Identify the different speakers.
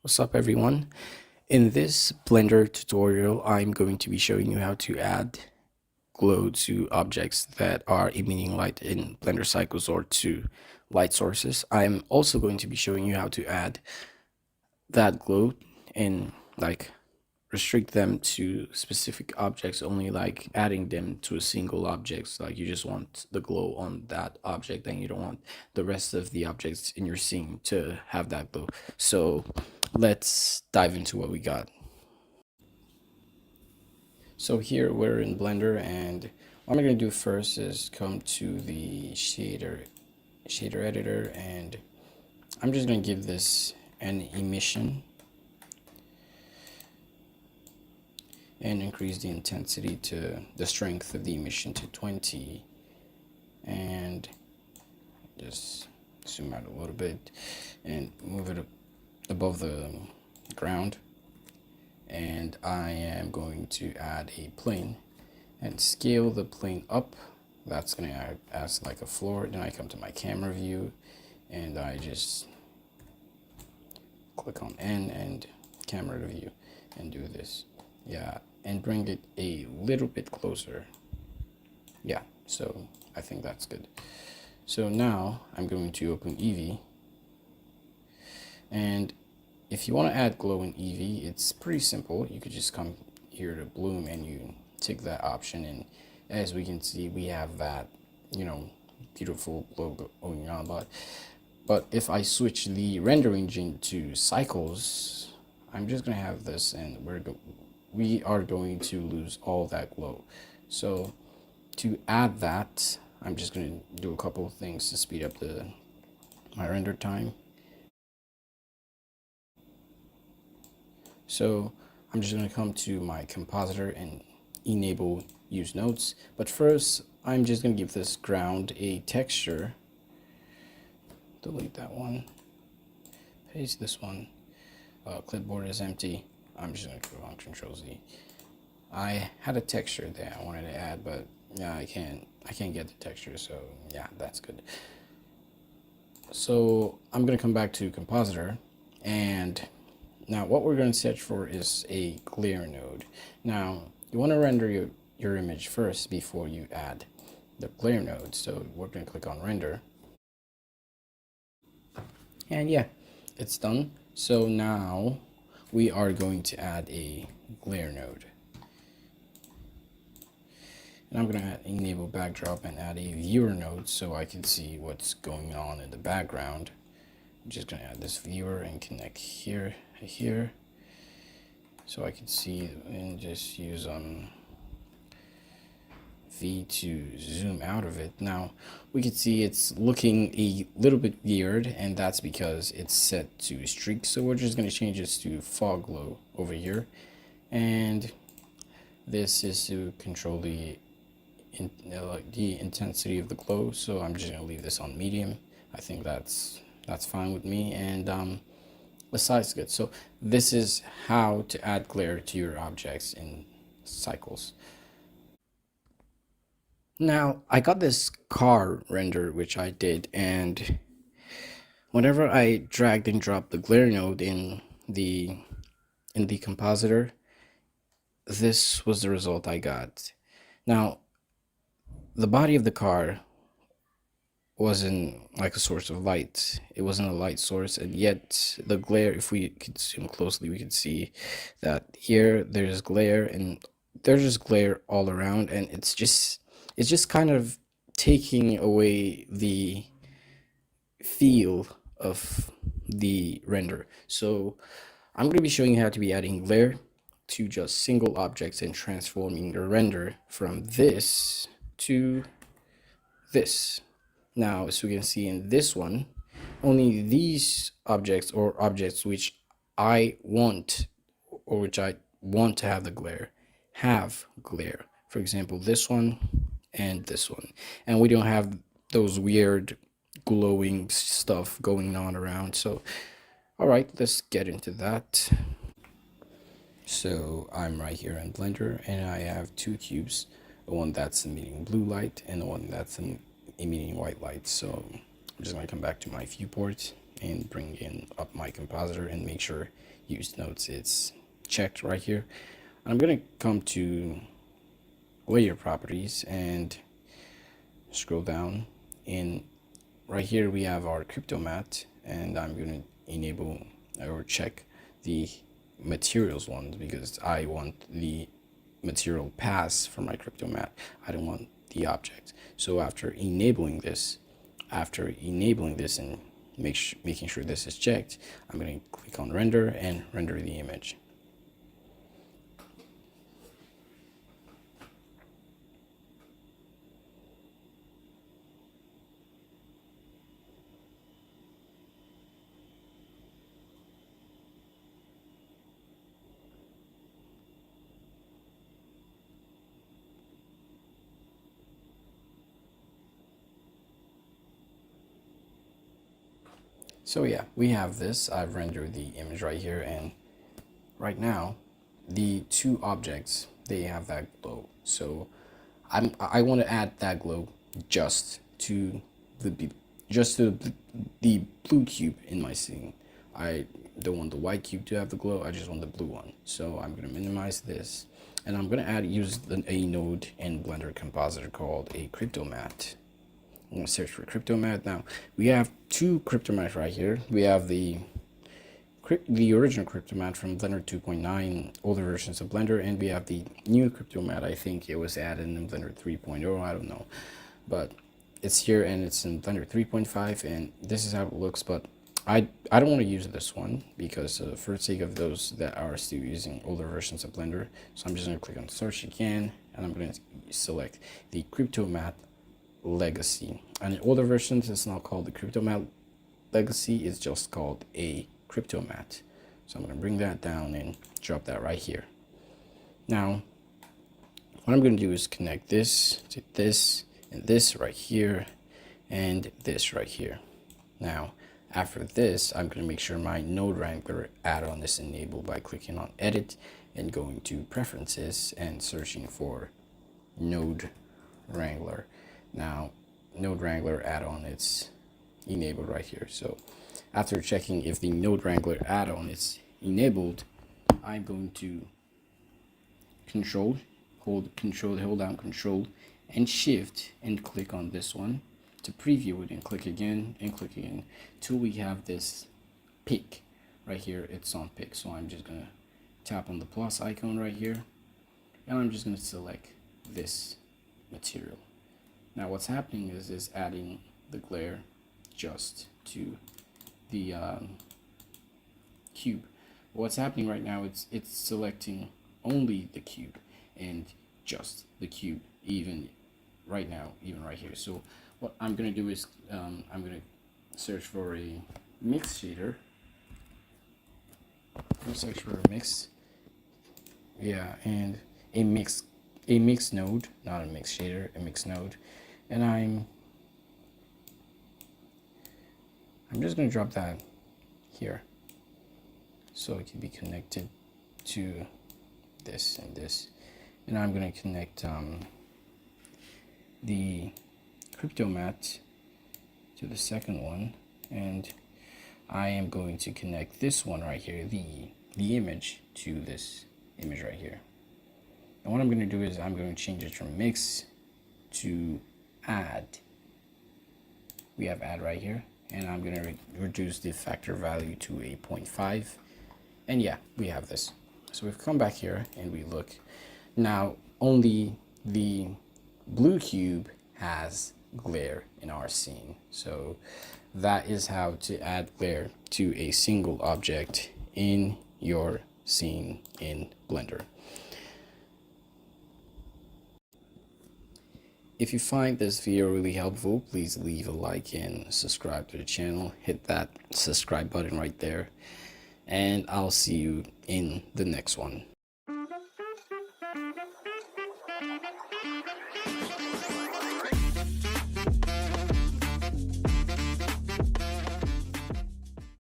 Speaker 1: What's up everyone? In this Blender tutorial, I'm going to be showing you how to add glow to objects that are emitting light in Blender Cycles or to light sources. I'm also going to be showing you how to add that glow and restrict them to specific objects, only like adding them to a single object. Like you just want the glow on that object and you don't want the rest of the objects in your scene to have that glow. So let's dive into what we got. So here we're in Blender, and what I'm going to do first is come to the shader editor, and I'm just going to give this an emission and increase the intensity to the strength of the emission to 20, and just zoom out a little bit and move it above the ground. And I am going to add a plane and scale the plane up. That's going to act as like a floor. Then I come to my camera view and I just click on N and camera view and do this. Yeah, and bring it a little bit closer. Yeah, so I think that's good. So now I'm going to open Eevee, and if you want to add glow in Eevee, it's pretty simple. You could just come here to bloom and you tick that option, and as we can see, we have that, beautiful glow going on. But if I switch the render engine to cycles, I'm just gonna have this, and we are going to lose all that glow. So to add that, I'm just gonna do a couple of things to speed up my render time. So I'm just going to come to my compositor and enable use nodes. But first, I'm just going to give this ground a texture. Delete that one. Paste this one. Clipboard is empty. I'm just going to go on Control Z. I had a texture there I wanted to add, but yeah, I can't get the texture, so yeah, that's good. So I'm going to come back to compositor, and now what we're going to search for is a glare node. Now you want to render your image first before you add the glare node. So we're going to click on render. And yeah, it's done. So now we are going to add a glare node. And I'm going to enable backdrop and add a viewer node so I can see what's going on in the background. I'm just going to add this viewer and connect here, so I can see, and just use V to zoom out of it. Now we can see it's looking a little bit weird, and that's because it's set to streak. So we're just going to change this to fog glow over here, and this is to control the intensity of the glow. So I'm just going to leave this on medium. I think that's fine with me, and the size is good. So this is how to add glare to your objects in cycles. Now I got this car render which I did, and whenever I dragged and dropped the glare node in the compositor, this was the result I got. Now the body of the car wasn't like a source of light. It wasn't a light source, and yet the glare, if we could zoom closely, we could see that here there's glare, and there's just glare all around, and it's just kind of taking away the feel of the render. So I'm going to be showing you how to be adding glare to just single objects and transforming the render from this to this. Now, as we can see in this one, only these objects, or objects which I want, or which I want to have the glare, have glare. For example, this one and this one. And we don't have those weird glowing stuff going on around. So, all right, let's get into that. So I'm right here in Blender, and I have two cubes, the one that's emitting blue light and the one that's emitting white light. So I'm just going to come back to my viewport and bring in up my compositor and make sure use nodes it's checked right here. I'm going to come to layer properties and scroll down, and right here we have our crypto mat, and I'm going to enable or check the materials one because I want the material pass for my crypto mat. I don't want the object. So after enabling this and making sure this is checked, I'm going to click on render and render the image. So yeah, we have this. I've rendered the image right here, and right now the two objects, they have that glow. So I want to add that glow just to the blue cube in my scene. I don't want the white cube to have the glow, I just want the blue one. So I'm going to minimize this, and I'm going to use a node in Blender Compositor called a crypto mat. I'm going to search for crypto mat. Now we have two crypto mats right here. We have the original crypto mat from Blender 2.9, older versions of Blender, and we have the new crypto mat. I think it was added in Blender 3.0, I don't know, but it's here and it's in Blender 3.5, and this is how it looks. But I don't want to use this one because for the sake of those that are still using older versions of Blender, so I'm just going to click on search again, and I'm going to select the crypto mat legacy. And in older versions it's not called the crypto mat legacy, it's just called a crypto mat. So I'm going to bring that down and drop that right here. Now what I'm going to do is connect this to this, and this right here, and this right here. Now after this, I'm going to make sure my Node Wrangler add-on is enabled by clicking on edit and going to preferences and searching for Node Wrangler. Now Node Wrangler add-on, it's enabled right here. So after checking if the Node Wrangler add-on is enabled, I'm going to hold down Control and Shift and click on this one to preview it, and click again till we have this pick right here. It's on pick, so I'm just gonna tap on the plus icon right here, and I'm just gonna select this material. Now what's happening is adding the glare just to the cube. What's happening right now, it's selecting only the cube and just the cube, even right here. So what I'm gonna do is I'm gonna search for a mix shader. Search for a mix, yeah, and a mix node, not a mix shader, a mix node, and I'm just gonna drop that here so it can be connected to this and this, and I'm gonna connect the crypto mat to the second one, and I am going to connect this one right here, the image, to this image right here. And what I'm going to do is I'm going to change it from mix to add. We have add right here, and I'm going to reduce the factor value to a 0.5, and yeah, we have this. So we've come back here and we look. Now only the blue cube has glare in our scene. So that is how to add glare to a single object in your scene in Blender. If you find this video really helpful, please leave a like and subscribe to the channel. Hit that subscribe button right there, and I'll see you in the next one.